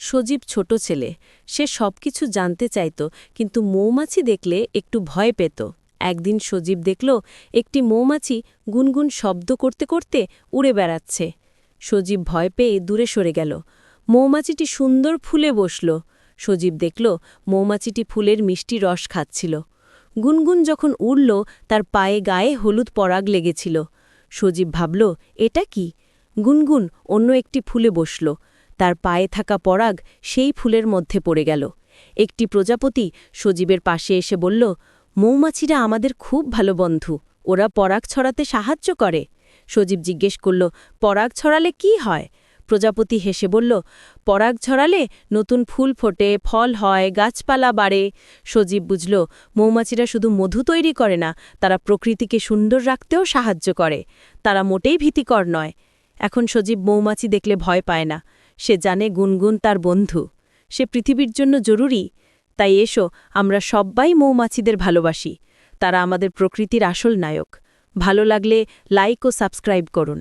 সজীব ছোট ছেলে, সে সবকিছু জানতে চাইত, কিন্তু মৌমাছি দেখলে একটু ভয় পেত। একদিন সজীব দেখল একটি মৌমাছি গুনগুন শব্দ করতে করতে উড়ে বেড়াচ্ছে। সজীব ভয় পেয়ে দূরে সরে গেল। মৌমাছিটি সুন্দর ফুলে বসল। সজীব দেখল মৌমাছিটি ফুলের মিষ্টি রস খাচ্ছিল। গুনগুন যখন উড়ল, তার পায়ে গায়ে হলুদ পরাগ লেগেছিল। সজীব ভাবল, এটা কি? গুনগুন অন্য একটি ফুলে বসল। তার পায়ে থাকা পরাগ সেই ফুলের মধ্যে পড়ে গেল। একটি প্রজাপতি সজীবের পাশে এসে বলল, মৌমাছিরা আমাদের খুব ভালো বন্ধু, ওরা পরাগ ছড়াতে সাহায্য করে। সজীব জিজ্ঞেস করল, পরাগ ছড়ালে কি হয়? প্রজাপতি হেসে বলল, পরাগ ছড়ালে নতুন ফুল ফোটে, ফল হয়, গাছপালা বাড়ে। সজীব বুঝল, মৌমাছিরা শুধু মধু তৈরি করে না, তারা প্রকৃতিকে সুন্দর রাখতেও সাহায্য করে। তারা মোটেই ভীতিকর নয়। এখন সজীব মৌমাছি দেখলে ভয় পায় না। সে জানে গুনগুন তার বন্ধু, সে পৃথিবীর জন্য জরুরি। তাই এসো, আমরা সবাই মৌমাছিদের ভালোবাসি। তারা আমাদের প্রকৃতির আসল নায়ক। ভালো লাগলে লাইক ও সাবস্ক্রাইব করুন।